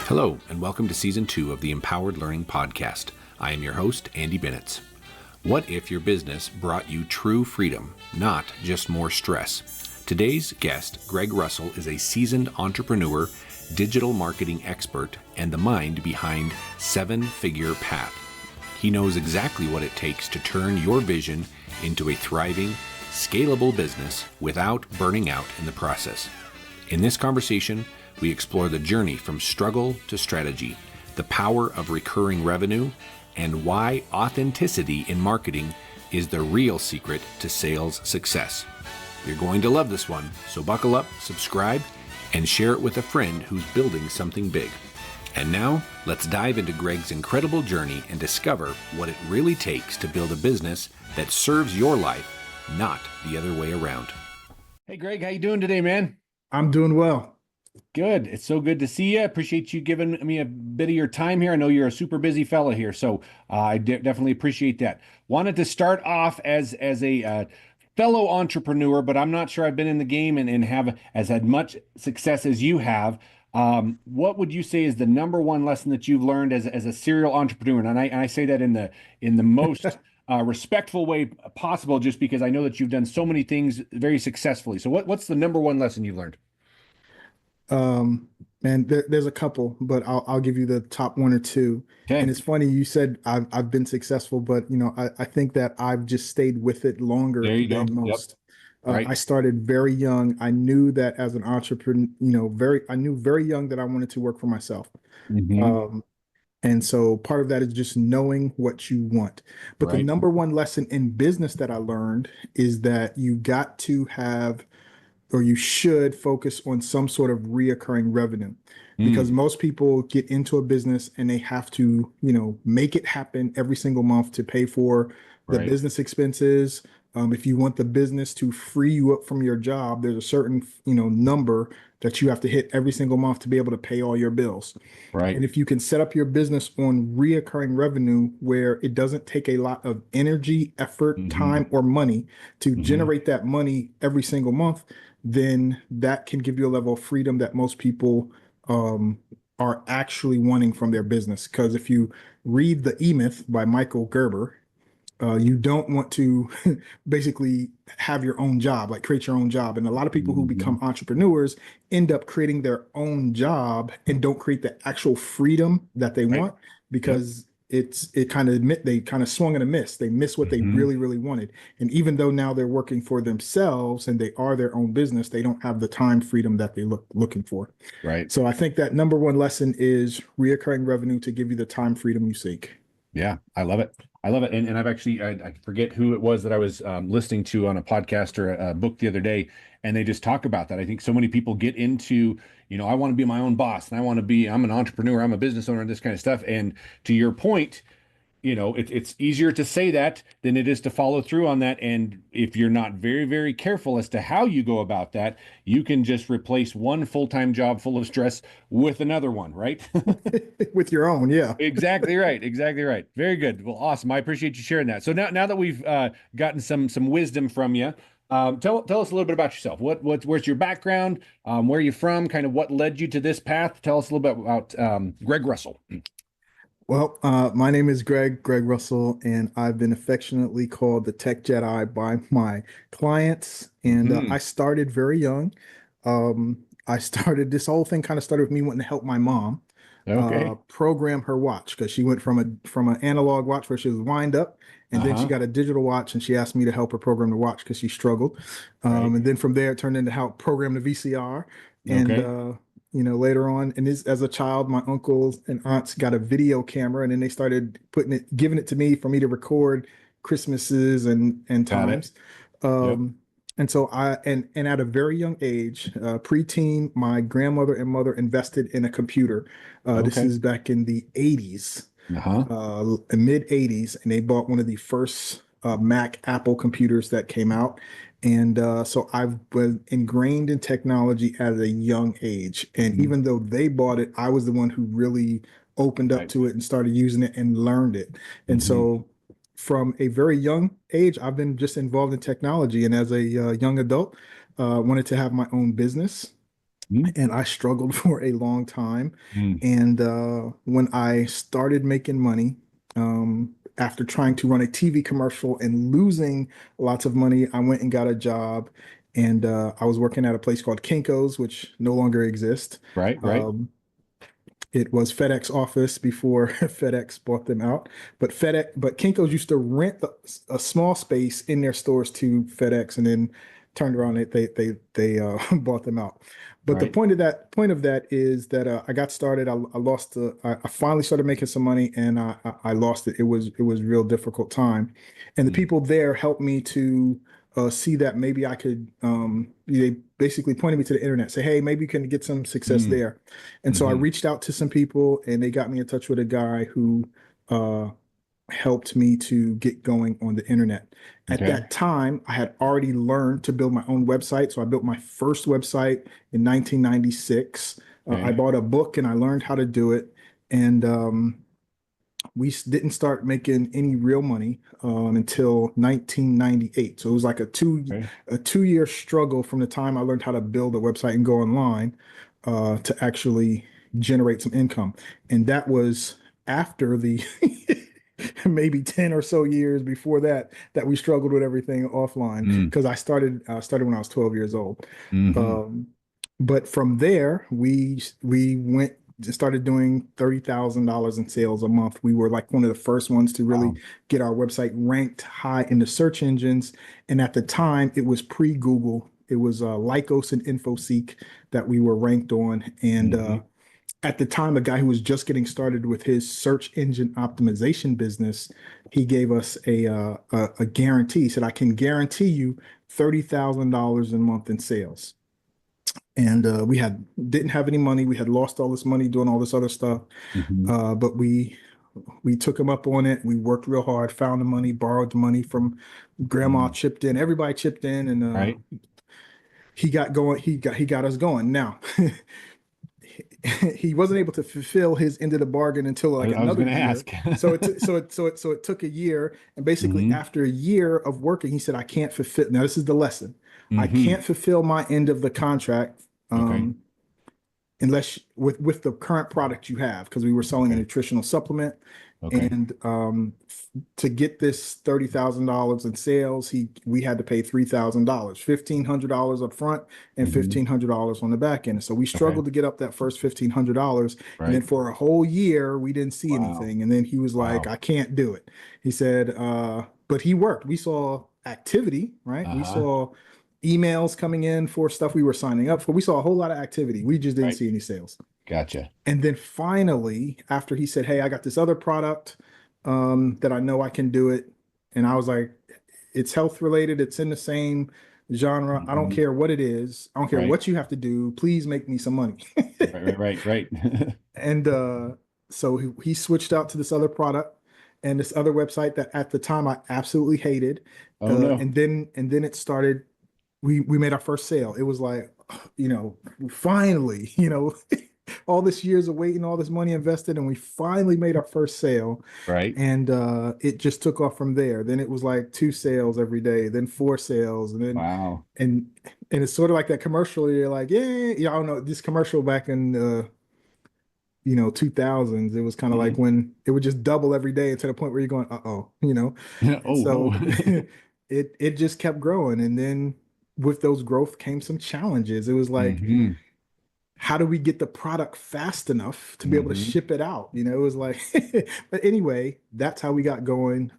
Hello, and welcome to Season 2 of the Empowered Learning Podcast. I am your host, Andy Bennett. What if your business brought you true freedom, not just more stress? Today's guest, Greg Russell, is a seasoned entrepreneur, digital marketing expert, and the mind behind Seven Figure Path. He knows exactly what it takes to turn your vision into a thriving, scalable business without burning out in the process. In this conversation, we explore the journey from struggle to strategy, the power of recurring revenue, and why authenticity in marketing is the real secret to sales success. You're going to love this one, so buckle up, subscribe, and share it with a friend who's building something big. And now, let's dive into Greg's incredible journey and discover what it really takes to build a business that serves your life, not the other way around. Hey, Greg, how you doing today, man? I'm doing well. Good. It's so good to see you. Appreciate you giving me a bit of your time here. I know you're a super busy fella here, so I definitely appreciate that. Wanted to start off as a fellow entrepreneur, but I'm not sure I've been in the game and have had much success as you have. What would you say is the number one lesson that you've learned as a serial entrepreneur? And I say that in the most respectful way possible, just because I know that you've done so many things very successfully. So what's the number one lesson you've learned? Man, there's a couple, but I'll give you the top one or two. Okay. And it's funny, you said I've been successful, but I think that I've just stayed with it longer There you go. than most. Yep. Right. I started very young. I knew that as an entrepreneur, I knew very young that I wanted to work for myself. Mm-hmm. And so part of that is just knowing what you want. But the Right. number one lesson in business that I learned is that you got to have, or you should focus on some sort of reoccurring revenue, because most people get into a business and they have to, make it happen every single month to pay for the Right. business expenses. If you want the business to free you up from your job, there's a certain, number that you have to hit every single month to be able to pay all your bills. Right. And if you can set up your business on reoccurring revenue where it doesn't take a lot of energy, effort, Mm-hmm. time, or money to Mm-hmm. generate that money every single month, then that can give you a level of freedom that most people are actually wanting from their business. Because if you read The E-Myth by Michael Gerber, you don't want to basically have your own job, like create your own job. And a lot of people who Mm-hmm. become entrepreneurs end up creating their own job and don't create the actual freedom that they Right. want, because they kind of swung and a miss. They miss what they Mm-hmm. really, really wanted. And even though now they're working for themselves and they are their own business, they don't have the time freedom that they looking for. Right. So I think that number one lesson is reoccurring revenue to give you the time freedom you seek. Yeah, I love it. I love it. And I've actually, I forget who it was that I was listening to on a podcast or a book the other day, and they just talk about that. I think so many people get into, I want to be my own boss and I'm an entrepreneur, I'm a business owner, and this kind of stuff. And to your point, it's easier to say that than it is to follow through on that. And if you're not very, very careful as to how you go about that, you can just replace one full-time job full of stress with another one, right? With your own, yeah. Exactly right. Exactly right. Very good. Well, awesome. I appreciate you sharing that. So now that we've gotten some wisdom from you, tell us a little bit about yourself. Where's your background? Where are you from? Kind of what led you to this path? Tell us a little bit about Greg Russell. Well, my name is Greg Russell, and I've been affectionately called the Tech Jedi by my clients. And Mhm. I started very young. This whole thing kind of started with me wanting to help my mom Okay. program her watch, because she went from an analog watch where she was wind up, and then she Uh-huh. got a digital watch, and she asked me to help her program the watch because she struggled. Right. And then from there, it turned into help program the VCR. And Okay. later on, and as a child, my uncles and aunts got a video camera, and then they started giving it to me for me to record Christmases and Got it. times. Yep. And so and at a very young age, preteen, my grandmother and mother invested in a computer. This Okay. is back in the 80s, Uh-huh. mid 80s, and they bought one of the first Mac Apple computers that came out. And so I've been ingrained in technology at a young age. And Mhm. even though they bought it, I was the one who really opened up Right. to it and started using it and learned it. And Mhm. so from a very young age, I've been just involved in technology. And as a young adult, wanted to have my own business. Mm, and I struggled for a long time. mm, And when I started making money, after trying to run a TV commercial and losing lots of money, I went and got a job. And I was working at a place called Kinko's, which no longer exists. right, right. Um, it was FedEx office before FedEx bought them out. But Kinko's used to rent a small space in their stores to FedEx, and then turned around. They bought them out. But the Right. point of that is that I got started. I lost. I finally started making some money, and I lost it. It was a real difficult time, and the Mm, people there helped me to see that maybe I could. They basically pointed me to the internet, say, "Hey, maybe you can get some success mm, there." And so I hmm. reached out to some people, and they got me in touch with a guy who uh, helped me to get going on the internet. At Okay. that time, I had already learned to build my own website. So I built my first website in 1996. I Okay. bought a book and I learned how to do it. And we didn't start making any real money until 1998. So it was like Okay. a 2 year struggle from the time I learned how to build a website and go online to actually generate some income. And that was after the maybe 10 or so years before that we struggled with everything offline Mm, because I started when I was 12 years old. hmm. Um, but from there, we went started doing $30,000 in sales a month. We were like one of the first ones to really Wow. get our website ranked high in the search engines. And at the time, it was pre-Google. It was Lycos and InfoSeek that we were ranked on. And Hmm. at the time, a guy who was just getting started with his search engine optimization business, he gave us a guarantee. He said, "I can guarantee you $30,000 a month in sales." And we had didn't have any money. We had lost all this money doing all this other stuff. Hmm. But we took him up on it. We worked real hard, found the money, borrowed the money from grandma, Mm, chipped in. Everybody chipped in, and right. he got going. He got us going. Now he wasn't able to fulfill his end of the bargain until like I was another going to year. ask. So it took a year, and basically Hmm. after a year of working, he said, "I can't fulfill." Now this is the lesson. I Hmm. can't fulfill my end of the contract. Okay. Unless with the current product you have, because we were selling a Okay. nutritional supplement. Okay. And to get this $30,000 in sales, he we had to pay $3,000, $1,500 up front and Hmm. $1,500 on the back end. So we Okay. struggled to get up that first $1,500. And then Right. for a whole year, we didn't see Wow. anything. And then he was like, Wow. "I can't do it." He said, but he worked. We saw activity, right? We Uh-huh. saw emails coming in for stuff we were signing up for. We saw a whole lot of activity. We just didn't Right. see any sales. Gotcha. And then finally, after he said, "Hey, I got this other product that I know I can do it," and I was like, "It's health related. It's in the same genre. I don't Hmm. care what it is. I don't care Right. what you have to do. Please make me some money." Right. Right. Right. Right. And so he switched out to this other product and this other website that at the time I absolutely hated. Oh no. And then it started. We made our first sale. It was like, finally, all this years of waiting, all this money invested, and we finally made our first sale. Right. And it just took off from there. Then it was like two sales every day, then four sales, and then Wow. and and it's sort of like that commercial. You're like, yeah, yeah, I don't know, this commercial back in 2000s. It was kind of like Hmm. when it would just double every day to the point where you're going, uh-oh. And Oh, so oh. it just kept growing. And then with those growth came some challenges. It was like, Hmm. how do we get the product fast enough to be able to Hmm. ship it out? It was like, but anyway, that's how we got going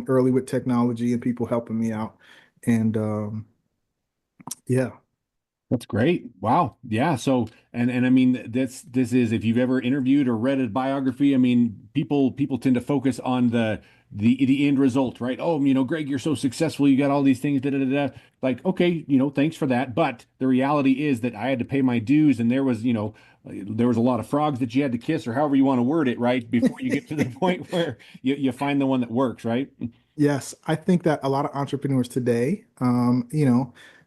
early with technology and people helping me out. And yeah. That's great. Wow. Yeah. So, and I mean, this is if you've ever interviewed or read a biography, I mean, people tend to focus on the end result, right? Oh, Greg, you're so successful, you got all these things, da da da da. Like, okay, thanks for that. But the reality is that I had to pay my dues, and there was a lot of frogs that you had to kiss, or however you want to word it, right? Before you get to the point where you find the one that works, right? Yes, I think that a lot of entrepreneurs today,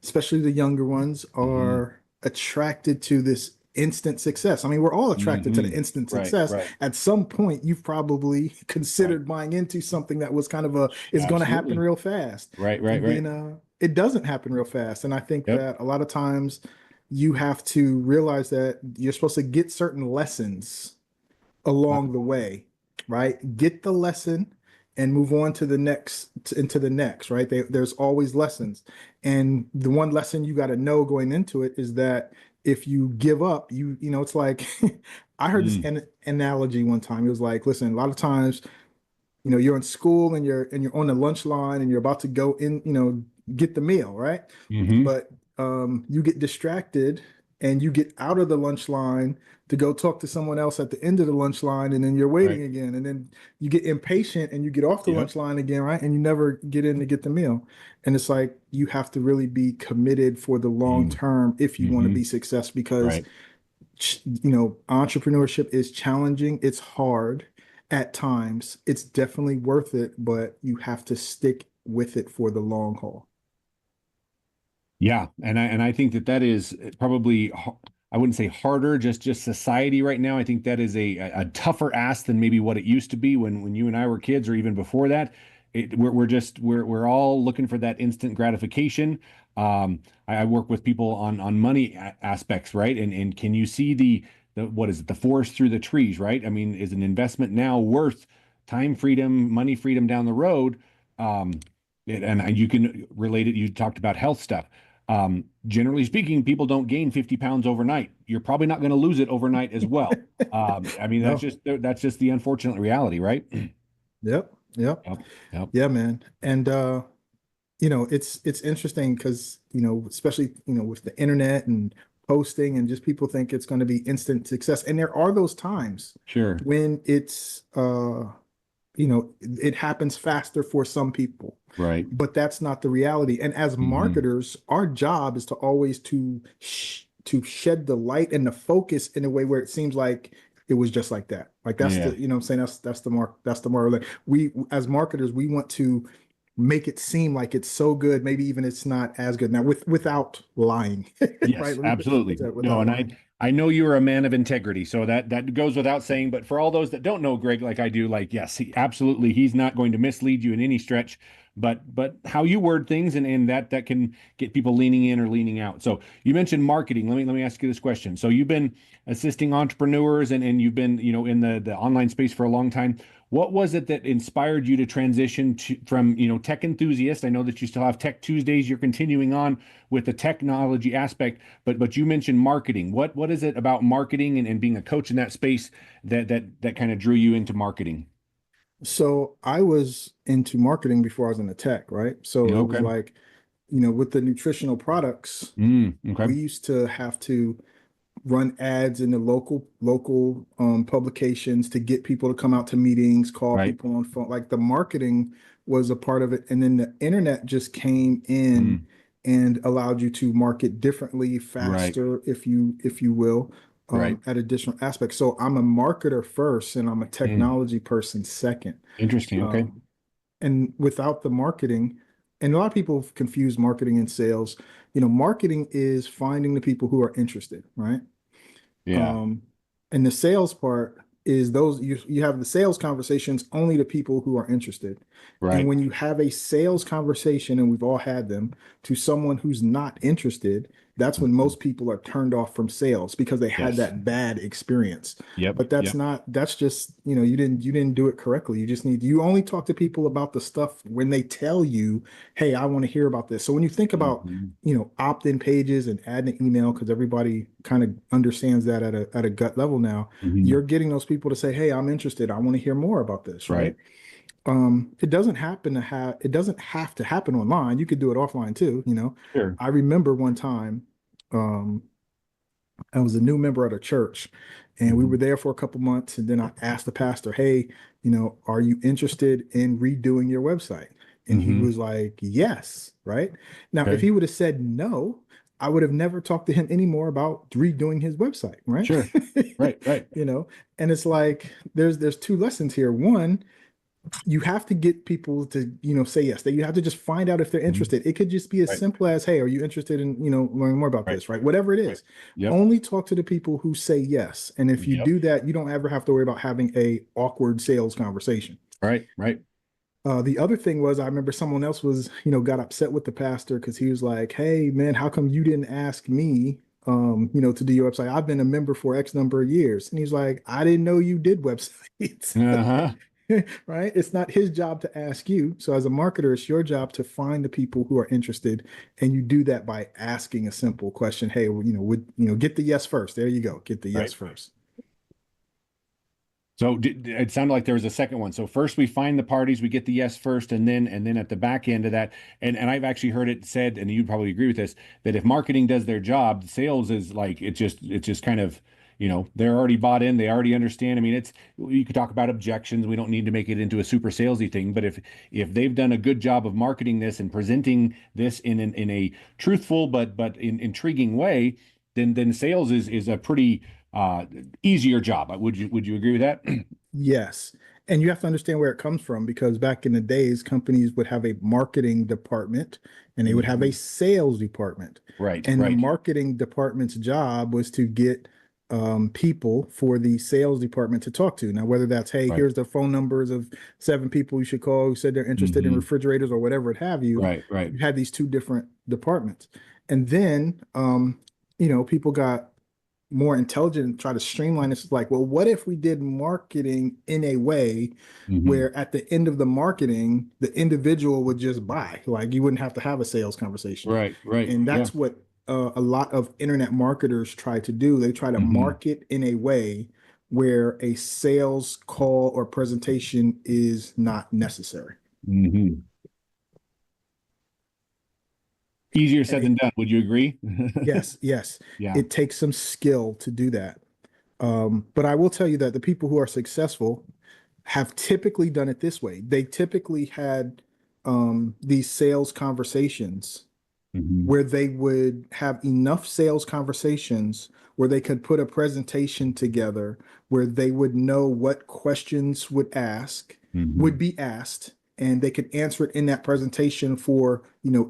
especially the younger ones, Hmm. are attracted to this instant success. I mean, we're all attracted to the Hmm. instant Right, success. right, At some point, you've probably right. considered buying into something that was kind of is going to happen Absolutely. real fast. Right, right, And then right. it doesn't happen real fast. And I think Yep. that a lot of times, you have to realize that you're supposed to get certain lessons Uh, along the way, right? Get the lesson and move on to the next into the next, right? There's always lessons. And the one lesson you got to know going into it is that if you give up, it's like I heard this mm, analogy one time. It was like, listen, a lot of times, you're in school and you're on the lunch line and you're about to go in, get the meal, right? hmm But you get distracted and you get out of the lunch line to go talk to someone else at the end of the lunch line, and then you're waiting Right. again, and then you get impatient and you get off the Yep. lunch line again, right? And you never get in to get the meal. And it's like you have to really be committed for the long Mm, term if you want to hmm be success, because Right. entrepreneurship is challenging. It's hard at times. It's definitely worth it, but you have to stick with it for the long haul. Yeah, and I think that that is probably I wouldn't say harder, just society right now. I think that is a tougher ask than maybe what it used to be when you and I were kids, or even before that. We're all looking for that instant gratification. I work with people on money aspects, right? And can you see the what is it, the forest through the trees, right? I mean, is an investment now worth time freedom, money freedom down the road? Um, and you can relate it. You talked about health stuff. Generally speaking, people don't gain 50 pounds overnight. You're probably not going to lose it overnight as well. I mean, No. that's just the unfortunate reality, right? Yep. Yep. Yep. Yep. Yeah, man. And it's interesting because, especially, with the internet and posting, and just people think it's going to be instant success. And there are those times Sure. when it happens faster for some people, Right. but that's not the reality. And as hmm marketers, our job is to always to shed the light and the focus in a way where it seems like it was just like that. Like that's Yeah. the, I'm saying, that's the mark. Like we, as marketers, we want to make it seem like it's so good, maybe even it's not as good. Now without lying, right? Yes, Let me put absolutely. that, No, without and lying. I know you're a man of integrity, so that goes without saying. But for all those that don't know Greg like I do, like yes, absolutely, he's not going to mislead you in any stretch. But how you word things, and that can get people leaning in or leaning out. So you mentioned marketing. Let me ask you this question. So you've been assisting entrepreneurs, and you've been in the online space for a long time. What was it that inspired you to transition from tech enthusiast? I know that you still have Tech Tuesdays. You're continuing on with the technology aspect, but you mentioned marketing. What is it about marketing and being a coach in that space that kind of drew you into marketing? So I was into marketing before I was in the tech, right? So Yeah, it was okay. like, with the nutritional products, Okay. we used to have to run ads in the local publications to get people to come out to meetings, call Right. people on phone. Like the marketing was a part of it, and then the internet just came Mm, in and allowed you to market differently, right. faster, if you will, Right. at additional aspects. So I'm a marketer first, and I'm a Mm, technology person second. interesting. Okay. Um, and without the marketing, and a lot of people confuse marketing and sales. Marketing is finding the people who are interested, right? Yeah. Um, and the sales part is those you have the sales conversations only to people who are interested. And Right. when you have a sales conversation, and we've all had them, to someone who's not interested, that's when Mhm. most people are turned off from sales because they had Yes. that bad experience. Yep. But that's Yep. not, that's just, you didn't do it correctly. You only talk to people about the stuff when they tell you, hey, I want to hear about this. So when you think about, Mhm. opt-in pages and add an email, because everybody kind of understands that at a gut level now, Mhm. you're getting those people to say, hey, I'm interested. I want to hear more about this, right? Right. It doesn't have to happen online. You could do it offline too. Sure. I remember one time, um, I was a new member at a church, and we were Mhm. there for a couple months. And then I asked the pastor, hey, are you interested in redoing your website? And he Mhm. was like, yes, right? Now, if Okay. he would have said no, I would have never talked to him anymore about redoing his website, right? Sure. Right. Right. You know, and it's like there's two lessons here. One, you have to get people to say yes, that you have to just find out if they're Mhm. interested. It could just be as Right. simple as, hey, are you interested in learning more about Right. this, right? Whatever it Right. is, Yep. only talk to the people who say yes. And if you Yep. do that, you don't ever have to worry about having a awkward sales conversation. Right. Right. The other thing was, I remember someone else was got upset with the pastor because he was like, hey man, how come you didn't ask me to do your website. I've been a member for X number of years. And he's like, I didn't know you did websites. Uh-huh. Right? It's not his job to ask you. So as a marketer, it's your job to find the people who are interested. And you do that by asking a simple question. Hey, well, get the yes first. There you go. Get the yes Right. first. So it sounded like there was a second one. So first we find the parties, we get the yes first, and then at the back end of that, and I've actually heard it said, and you'd probably agree with this, that if marketing does their job, sales is like it's just kind of, they're already bought in, they already understand. I mean, you could talk about objections. We don't need to make it into a super salesy thing, but if they've done a good job of marketing this and presenting this in a truthful but in intriguing way, then sales is a pretty easier job. Would you agree with that? Yes. And you have to understand where it comes from because back in the days, companies would have a marketing department and they would have a Mhm. sales department. Right, And the right, marketing department's job was to get people for the sales department to talk to. Now, whether that's, hey, right. here's the phone numbers of 7 people you should call who said they're interested in Hmm. refrigerators or whatever it have you, Right, right. you had these two different departments. And then, people got more intelligent and try to streamline this. Like, well, what if we did marketing in a way Hmm. where at the end of the marketing, the individual would just buy, like you wouldn't have to have a sales conversation. Right, right. And Yeah. that's what a lot of internet marketers try to do. They try to Hmm. market in a way where a sales call or presentation is not necessary. Hmm. Easier And said than done. Would you agree? yes, yes, Yeah. it takes some skill to do that. But I will tell you that the people who are successful have typically done it this way. They typically had these sales conversations Hmm. where they would have enough sales conversations where they could put a presentation together where they would know what questions would Hmm. be asked and they could answer it in that presentation for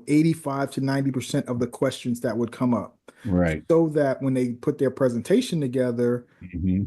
85 to 90% of the questions that would come up Right. so that when they put their presentation together Hmm.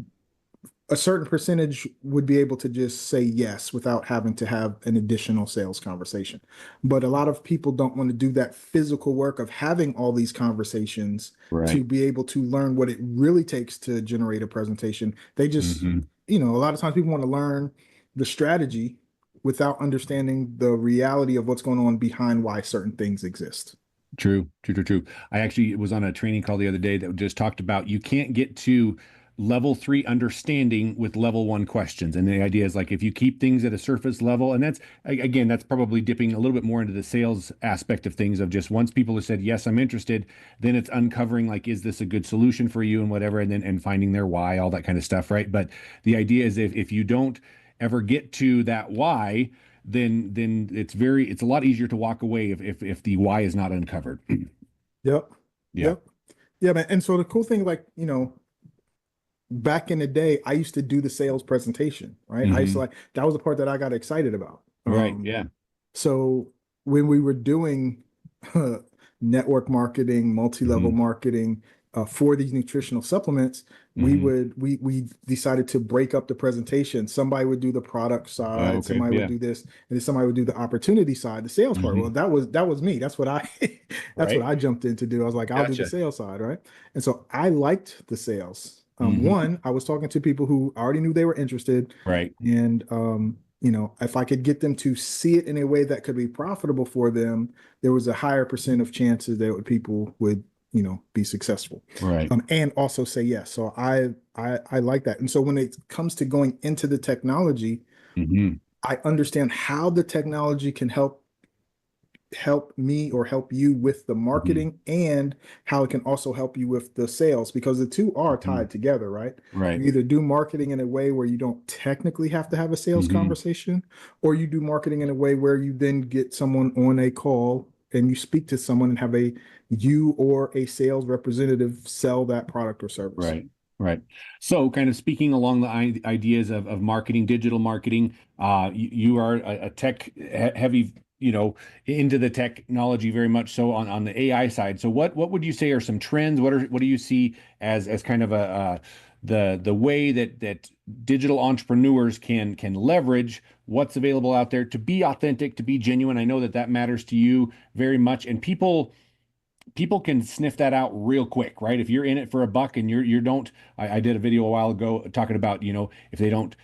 a certain percentage would be able to just say yes without having to have an additional sales conversation. But a lot of people don't want to do that physical work of having all these conversations to Right. be able to learn what it really takes to generate a presentation. They just, Hmm. a lot of times people want to learn the strategy without understanding the reality of what's going on behind why certain things exist. True, true, true, true. I actually was on a training call the other day that just talked about you can't get to level three understanding with level one questions. And the idea is like if you keep things at a surface level, and again, that's probably dipping a little bit more into the sales aspect of things of just once people have said, yes, I'm interested, then it's uncovering like, is this a good solution for you and whatever, and then and finding their why, all that kind of stuff, right? But the idea is if you don't ever get to that why, then it's a lot easier to walk away if the why is not uncovered. Yep. Yeah. Yep. Yeah, man. And so the cool thing, like, back in the day, I used to do the sales presentation, right? I used to Hmm. like that was the part that I got excited about. Right. Yeah. So when we were doing network marketing, multi-level Hmm. marketing for these nutritional supplements, Hmm. we decided to break up the presentation. Somebody would do the product Oh, side, okay. somebody would Yeah. do this, and then somebody would do the opportunity side, the sales part. Well, Hmm. that was me. That's what I that's what Right. I jumped in to do. I was like, I'll do the Gotcha. sales side, right? And so I liked the sales. Hmm. One, I was talking to people who already knew they were interested, Right. and if I could get them to see it in a way that could be profitable for them, there was a higher percent of chances that people would, be successful, Right. and also say yes. So I like that. And so when it comes to going into the technology, Hmm. I understand how the technology can help me or help you with the Hmm. marketing and how it can also help you with the sales because the two are Hmm. tied together, right? Right. You either do marketing in a way where you don't technically have to have a sales Hmm. conversation, or you do marketing in a way where you then get someone on a call and you speak to someone and have you or a sales representative sell that product or service. Right. Right. So, kind of speaking along the ideas of marketing, digital marketing, you are a tech heavy, into the technology very much so on the AI side. So, what would you say are some trends? What do you see as kind of the way that digital entrepreneurs can leverage what's available out there to be authentic, to be genuine? I know that matters to you very much, and people people can sniff that out real quick, right? If you're in it for a buck and you don't, I did a video a while ago talking about, if they don't,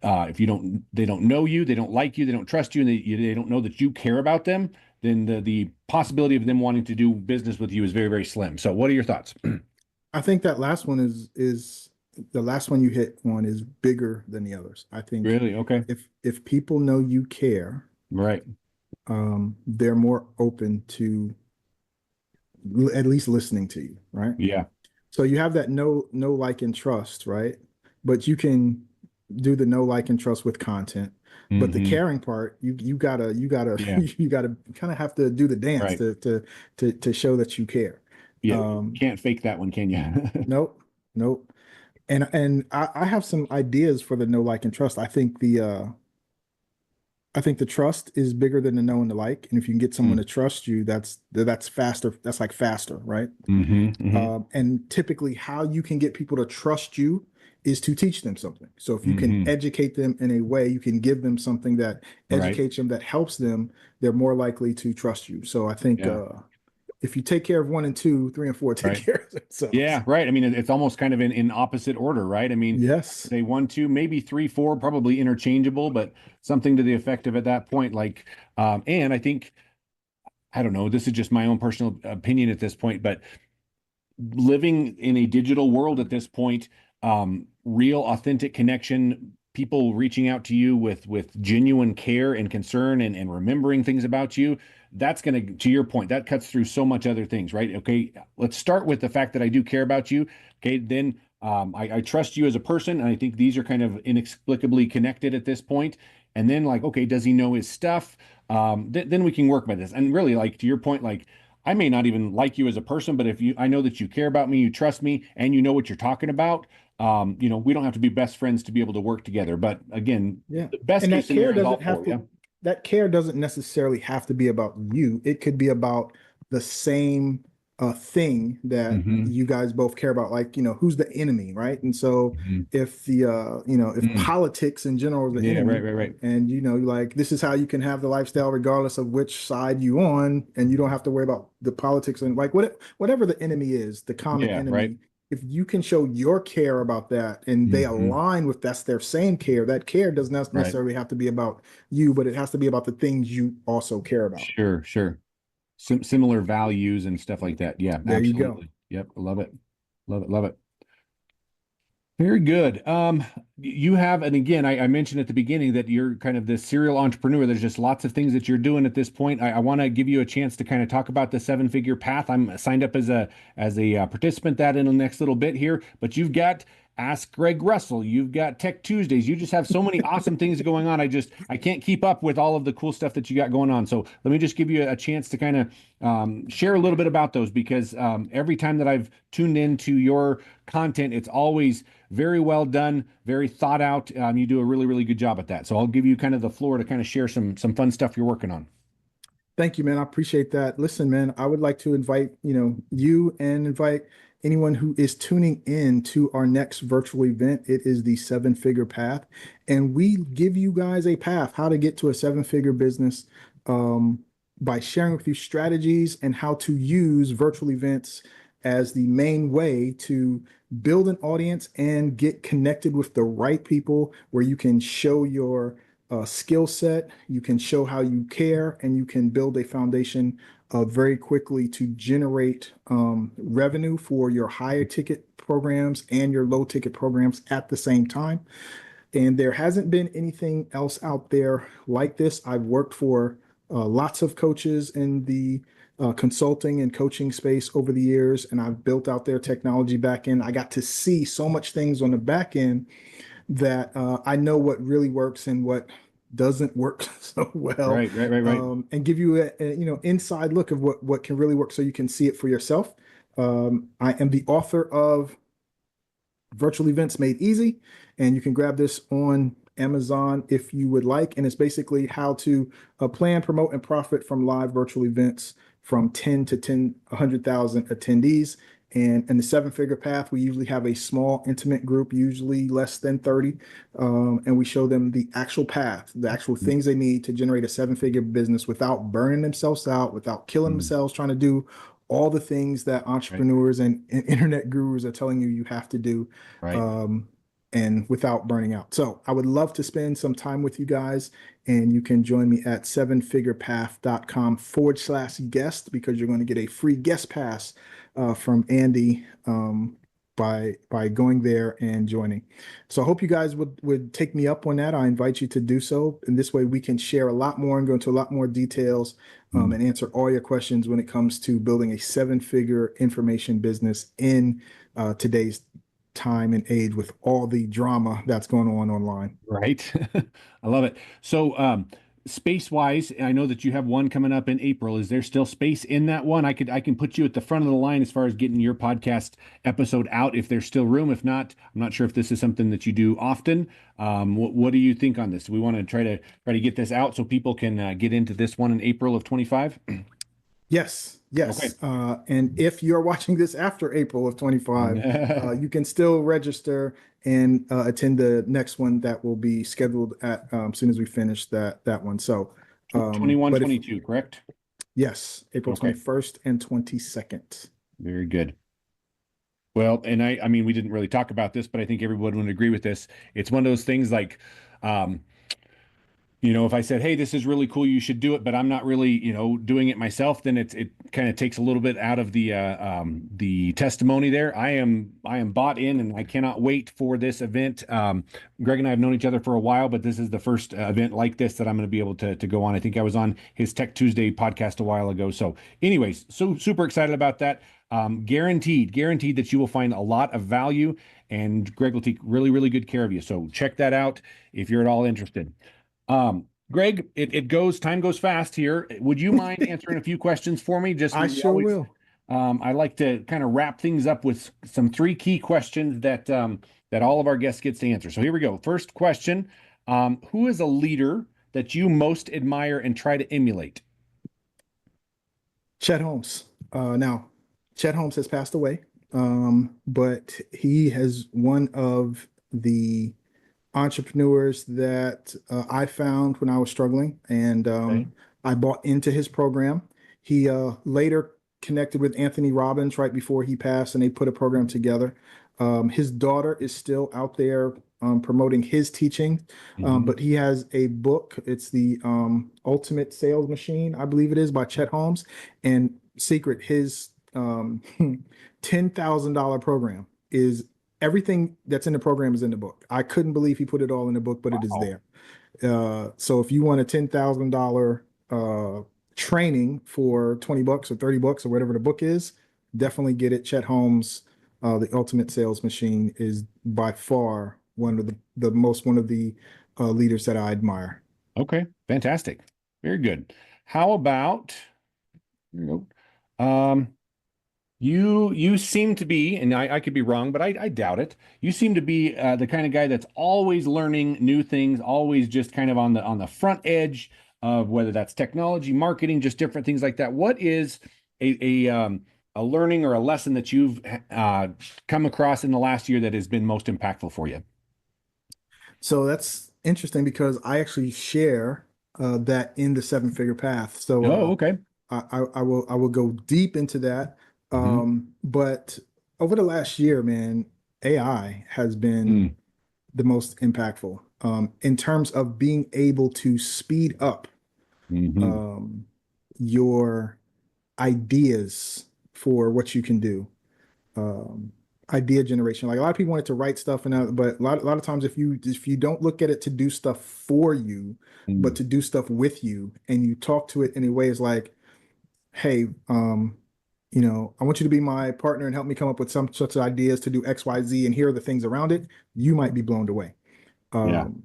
if you don't, they don't know you, they don't like you, they don't trust you, and they don't know that you care about them, then the possibility of them wanting to do business with you is very, very slim. So what are your thoughts? I think that last one is the last one you hit on is bigger than the others. I think Really? Okay. if people know you care, Right. they're more open to at least listening to you, right? Yeah. So you have that know, like, and trust, right? But you can do the know, like, and trust with content. But the Hmm. caring part, you gotta Yeah. you gotta kind of have to do the dance Right. to show that you care. Yeah. Um, Can't fake that one, can you? nope, nope. And I have some ideas for the know, like, and trust. I think the trust is bigger than the know and the like. And if you can get someone to trust you, that's faster. That's like faster, right? Hmm. Hmm. And typically, how you can get people to trust you is to teach them something. So if you can Hmm. educate them in a way, you can give them something that Right. educates them, that helps them, they're more likely to trust you. So I think Yeah. if you take care of one and two, three and four take Right. care of themselves. Yeah, right. I mean, it's almost kind of in opposite order, right? I mean, Yes. say one, two, maybe three, four, probably interchangeable, but something to the effect of at that point, like, and I think, I don't know, this is just my own personal opinion at this point, but living in a digital world at this point, real authentic connection, people reaching out to you with genuine care and concern and remembering things about you, that's going to your point, that cuts through so much other things, right? Okay, let's start with the fact that I do care about you. Okay, then I trust you as a person, and I think these are kind of inexplicably connected at this point. And then, like, okay, does he know his stuff? Then we can work by this. And really, like, to your point, like, I may not even like you as a person, but if I know that you care about me, you trust me, and you know what you're talking about, we don't have to be best friends to be able to work together. But again, Yeah. the best And case scenario is all four. Yeah. that care doesn't necessarily have to be about you. It could be about the same thing that Hmm. you guys both care about, like, who's the enemy, right? And so Hmm. if if politics in general is the Yeah. Right. enemy, Right. Right. and like, this is how you can have the lifestyle regardless of which side you on, and you don't have to worry about the politics, and like whatever the enemy is, the common Yeah. Right. enemy, if you can show your care about that and they Hmm. align with, that's their same care, that care does not Right. necessarily have to be about you, but it has to be about the things you also care about. Sure. Sure. Similar values and stuff like that. Yeah. There you go. Absolutely. Yep. Love it. Love it. Love it. Very good. You have, and again, I mentioned at the beginning that you're kind of this serial entrepreneur. There's just lots of things that you're doing at this point. I want to give you a chance to kind of talk about the seven-figure path. I'm signed up as a participant that in the next little bit here, but you've got Ask Greg Russell. You've got Tech Tuesdays. You just have so many awesome things going on. I can't keep up with all of the cool stuff that you got going on. So let me just give you a chance to kind of share a little bit about those, because every time that I've tuned into your content, it's always very well done, very thought out. You do a really, really good job at that. So I'll give you kind of the floor to kind of share some fun stuff you're working on. Thank you, man. I appreciate that. Listen, man, I would like to invite, you, and invite anyone who is tuning in to our next virtual event. It is the Seven Figure Path, and we give you guys a path how to get to a seven-figure business, by sharing with you strategies and how to use virtual events as the main way to build an audience and get connected with the right people, where you can show your skill set, you can show how you care, and you can build a foundation very quickly to generate revenue for your higher ticket programs and your low ticket programs at the same time. And there hasn't been anything else out there like this. I've worked for lots of coaches in the consulting and coaching space over the years, and I've built out their technology back end. I got to see so much things on the back end that I know what really works and what doesn't work so well, Right, right, right, right. and give you a inside look of what can really work, so you can see it for yourself. I am the author of Virtual Events Made Easy, and you can grab this on Amazon if you would like. And it's basically how to plan, promote, and profit from live virtual events from 10 to 100,000 attendees. And in the seven figure path, we usually have a small, intimate group, usually less than 30. And we show them the actual path, the actual Mm, things they need to generate a seven figure business without burning themselves out, without killing mm, themselves trying to do all the things that Right. entrepreneurs and internet gurus are telling you have to do, Right. um, and without burning out. So I would love to spend some time with you guys, and you can join me at sevenfigurepath.com/guest, because you're going to get a free guest pass from Andy, by going there and joining. So I hope you guys would take me up on that. I invite you to do so, and this way we can share a lot more and go into a lot more details, and answer all your questions when it comes to building a seven-figure information business in today's time and age with all the drama that's going on online. Right. I love it. So, space wise, I know that you have one coming up in April. Is there still space in that one? I can put you at the front of the line as far as getting your podcast episode out if there's still room. If not, I'm not sure if this is something that you do often. What do you think on this? Do we want to try to get this out so people can get into this one in April of 25? Yes, Okay. yes. And if you're watching this after April of 25, you can still register and attend the next one that will be scheduled at soon as we finish that one. So, 21, but if 22, correct? yes, April Okay. 21st and 22nd. Very good. Well, and I mean, we didn't really talk about this, but I think everyone would agree with this. It's one of those things like, um, if I said, "Hey, this is really cool, you should do it," but I'm not really, doing it myself, then it kind of takes a little bit out of the testimony there. I am bought in, and I cannot wait for this event. Greg and I have known each other for a while, but this is the first event like this that I'm going to be able to go on. I think I was on his Tech Tuesday podcast a while ago. So, anyways, so super excited about that. Guaranteed that you will find a lot of value, and Greg will take really, really good care of you. So check that out if you're at all interested. Greg, time goes fast here. Would you mind answering a few questions for me? Just I we sure always, will. I like to kind of wrap things up with some three key questions that all of our guests gets to answer. So here we go. First question: who is a leader that you most admire and try to emulate? Chet Holmes. Now, Chet Holmes has passed away, but he has one of the entrepreneurs that I found when I was struggling, and Okay. I bought into his program. He later connected with Anthony Robbins right before he passed, and they put a program together. His daughter is still out there promoting his teaching, Mhm. but he has a book. It's the Ultimate Sales Machine, I believe it is, by Chet Holmes. And secret, his $10,000 program is everything that's in the program is in the book. I couldn't believe he put it all in the book, but it is Wow. there. So if you want a $10,000 training for 20 bucks or 30 bucks or whatever the book is, definitely get it. Chet Holmes, The Ultimate Sales Machine, is by far one of one of the leaders that I admire. Okay, fantastic. Very good. How about, here we go. You seem to be, and I could be wrong, but I doubt it. You seem to be the kind of guy that's always learning new things, always just kind of on the front edge of whether that's technology, marketing, just different things like that. What is a learning or a lesson that you've come across in the last year that has been most impactful for you? So that's interesting because I actually share that in the seven figure path. So Oh, okay. I will go deep into that. Hmm. But over the last year, man, AI has been Mm. the most impactful in terms of being able to speed up Hmm. um, your ideas for what you can do. Um, Idea generation. Like a lot of people wanted to write stuff, and but a lot of times, if you don't look at it to do stuff for you, but Mm. to do stuff with you, and you talk to it in a way is like, hey, I want you to be my partner and help me come up with some sorts of ideas to do X, Y, Z, and here are the things around it. You might be blown away. Yeah. Um,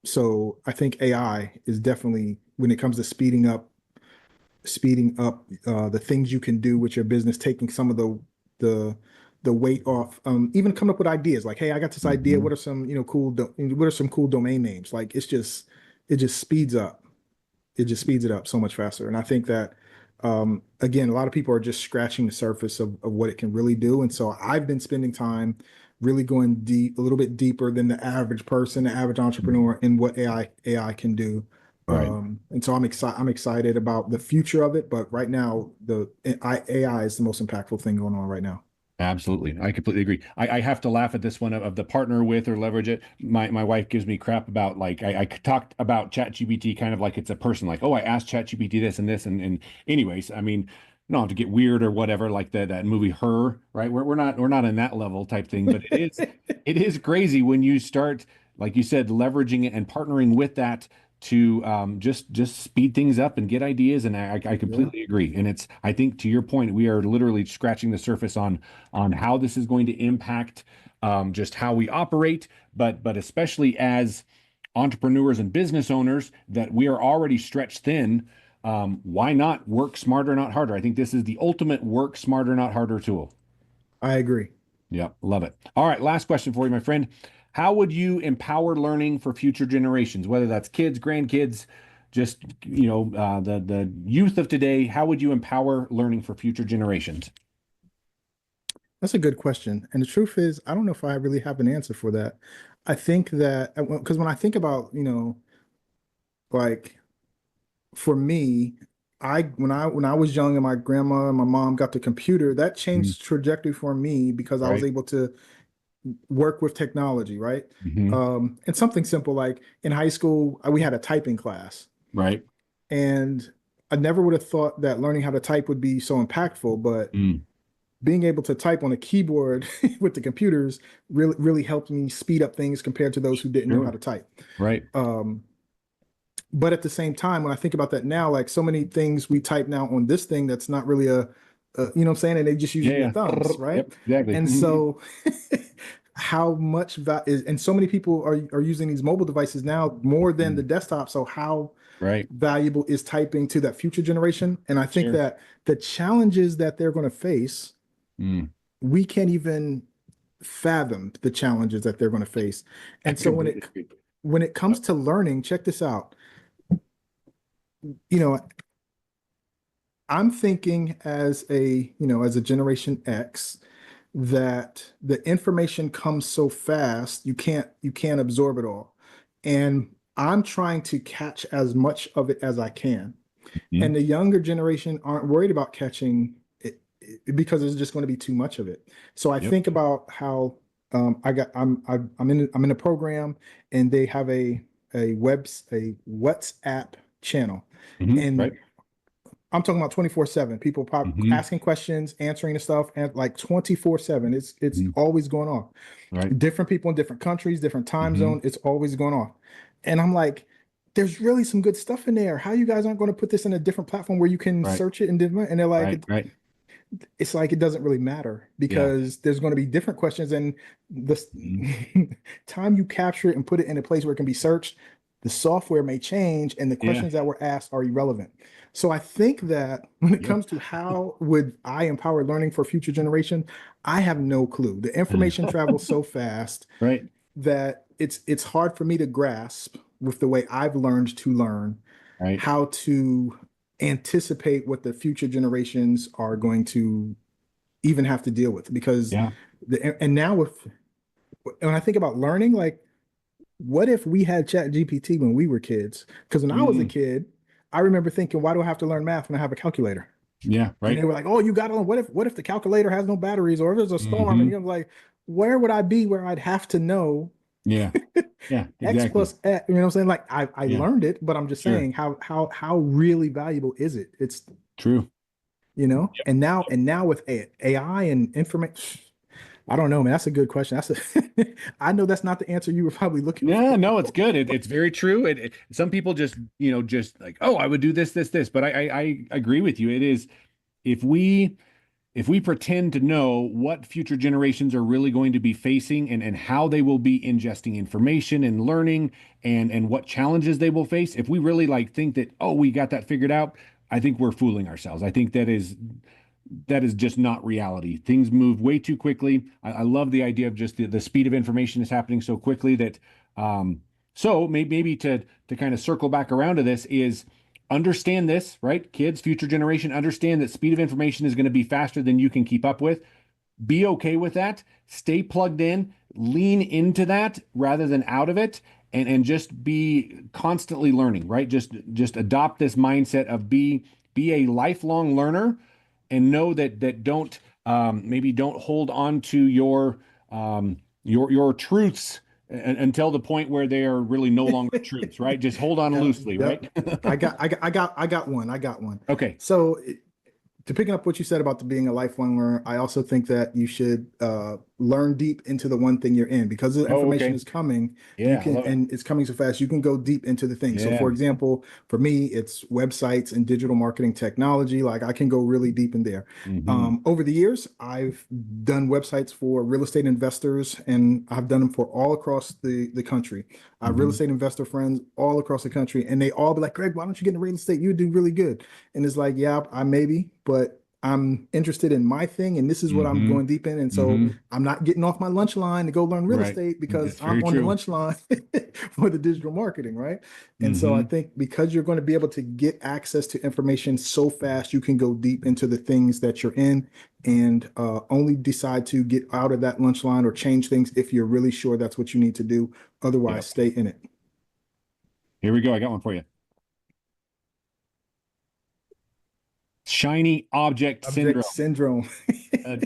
so I think AI is definitely, when it comes to speeding up the things you can do with your business, taking some of the the weight off. Even coming up with ideas like, hey, I got this idea. Hmm. What are some what are some cool domain names? Like it just speeds up. It just speeds it up so much faster. And I think that again, a lot of people are just scratching the surface of what it can really do. And so I've been spending time really going deep, a little bit deeper than the average person, the average entrepreneur, in what AI can do Right. And so I'm excited about the future of it, but right now AI is the most impactful thing going on right now. Absolutely. I completely agree. I have to laugh at this one of the partner with or leverage it. My wife gives me crap about like I talked about ChatGPT kind of like it's a person, like, oh, I asked ChatGPT this and this and anyways, I mean, you don't have to get weird or whatever, like that movie Her, right? We're not in that level type thing, but it is crazy when you start, like you said, leveraging it and partnering with that to just speed things up and get ideas. And I Yeah, completely agree. And I think to your point, we are literally scratching the surface on how this is going to impact just how we operate, but especially as entrepreneurs and business owners that we are already stretched thin. Why not work smarter, not harder? I think this is the ultimate work smarter, not harder tool. I agree. Yep, love it. All right, last question for you, my friend. How would you empower learning for future generations, whether that's kids, grandkids, just the youth of today? How would you empower learning for future generations? That's a good question. And the truth is, I don't know if I really have an answer for that. I think that because when I think about, like for me, when I was young and my grandma and my mom got the computer, that Mhm. changed trajectory for me because I was Right. able to work with technology, right? Hmm. And something simple like in high school, we had a typing class, Right. and I never would have thought that learning how to type would be so impactful, but Mm. being able to type on a keyboard with the computers really helped me speed up things compared to those who didn't know how Sure. to type. Right. Um, but at the same time, when I think about that now, like so many things we type now on this thing that's not really you know what I'm saying, and they just Yeah. using your Yeah. thumbs, right? Yep. Exactly. And so how much that is, and so many people are using these mobile devices now more than the Mhm. desktop. So how Right. valuable is typing to that future generation? And I think Sure. that the challenges that they're going to face, Mm. we can't even fathom the challenges that they're going to face. I And so completely agree. when it comes Yep. to learning, check this out. You know, I'm thinking as a Generation X that the information comes so fast, you can't absorb it all. And I'm trying to catch as much of it as I can. Mhm. And the younger generation aren't worried about catching because there's just going to be too much of it. So I Yep. think about how I'm in a program, and they have a WhatsApp channel, Hmm. and Right. I'm talking about 24/7. People Hmm. asking questions, answering the stuff, and like 24/7. It's Hmm. always going on. Right. Different people in different countries, different time Hmm. zone. It's always going on. And I'm like, there's really some good stuff in there. How you guys aren't going to put this in a different platform where you can Right. search it and different? And they're like, Right. Right. it's like it doesn't really matter Yeah. because there's going to be different questions, and the Mhm. time you capture it and put it in a place where it can be searched, the software may change and the Yeah. questions that were asked are irrelevant. So I think that when it Yep. comes to how would I empower learning for future generation, I have no clue. The information travels so fast Right. that it's hard for me to grasp with the way I've learned to learn Right. how to anticipate what the future generations are going to even have to deal with because Yeah. and now with when I think about learning, like what if we had Chat GPT when we were kids? Because when I was a Mm. kid, I remember thinking, why do I have to learn math when I have a calculator? Yeah. And they Right. were like, oh, you got to learn. What if the calculator has no batteries or if there's a storm? And Hmm. you're like, where would I be where I'd have to know Yeah. Yeah. X Exactly. plus X? You know what I'm saying? Like I Yeah. learned it, but I'm just Sure. saying how really valuable is it? It's True. Yep. and now with AI and information, I don't know, man. That's a good question. I know that's not the answer you were probably looking Yeah, for. no, it's good. It's very true. Some people just, just like, oh, I would do this, this, this. But I agree with you. It is if we pretend to know what future generations are really going to be facing and how they will be ingesting information and learning and what challenges they will face, if we really like think that, oh, we got that figured out, I think we're fooling ourselves. I think that is just not reality. Things move way too quickly. I love the idea of just the speed of information is happening so quickly that so maybe to kind of circle back around to this is understand this, right? Kids, future generation, understand that speed of information is going to be faster than you can keep up with. Be okay with that. Stay plugged in, lean into that rather than out of it, and just be constantly learning, right? Just adopt this mindset of be a lifelong learner, and know that don't maybe don't hold on to your truths until the point where they are really no longer truths, right? Just hold on Yep, loosely, yep. right? I got one. I got one. Okay. So to picking up what you said about the being a lifelong learner, I also think that you should learn deep into the one thing you're in, because the Oh, information okay. is coming. You Yeah, I can, love it. and it's coming so fast, you can go deep into the thing. So Yeah. for example, for me, it's websites and digital marketing technology. Like I can go really deep in there. Mhm. Over the years, I've done websites for real estate investors, and I've done them for all across the country. I have real Mhm. estate investor friends all across the country, and they all be like, Greg, why don't you get into real estate? You do really good. And it's like, yeah, I maybe, but I'm interested in my thing, and this is what I'm Mhm. going deep in. And so Mhm. I'm not getting off my lunch line to go learn real Right. estate, because That's I'm very on the true. lunch line for the digital marketing, right? And so I Mhm. think because you're going to be able to get access to information so fast, you can go deep into the things that you're in, and only decide to get out of that lunch line or change things if you're really sure that's what you need to do. Otherwise, Yep. stay in it. Here we go. I got one for you. Shiny object Object syndrome. syndrome.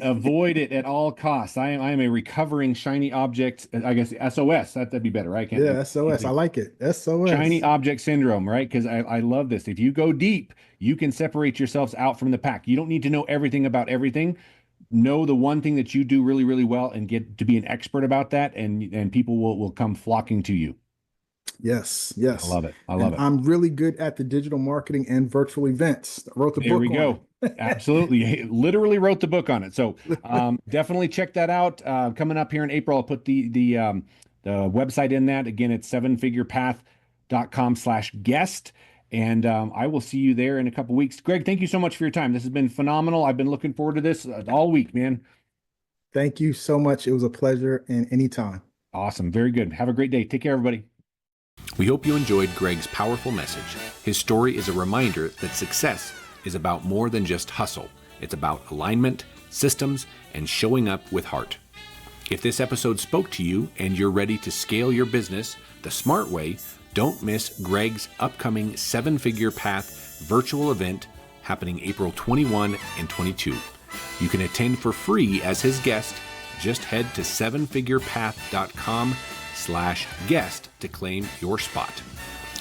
Avoid it at all costs. I am a recovering shiny object. I guess SOS. That'd be better, right? Yeah, Can't SOS. I think. like it. Shiny SOS. object syndrome, right? Because I love this. If you go deep, you can separate yourselves out from the pack. You don't need to know everything about everything. Know the one thing that you do really, really well, and get to be an expert about that, and people will come flocking to you. Yes, I yes. love it. I love And it. I'm really good at the digital marketing and virtual events. I wrote the There we book on go. Absolutely. Literally wrote the book on it. So it. definitely check that out. Coming up here in April, I'll put the website in that. Again, it's sevenfigurepath.com/guest. And I will see you there in a couple weeks. Greg, thank you so much for your time. This has been phenomenal. I've been looking forward to this all week, man. Thank you so much. It was a pleasure, and anytime. Awesome. Very good. Have a great day. Take care, everybody. We hope you enjoyed Greg's powerful message. His story is a reminder that success is about more than just hustle. It's about alignment, systems, and showing up with heart. If this episode spoke to you and you're ready to scale your business the smart way, don't miss Greg's upcoming 7-Figure Path virtual event happening April 21 and 22. You can attend for free as his guest. Just head to sevenfigurepath.com/guest to claim your spot.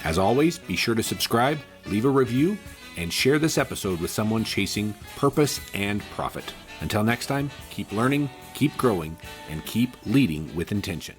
As always, be sure to subscribe, leave a review, and share this episode with someone chasing purpose and profit. Until next time, keep learning, keep growing, and keep leading with intention.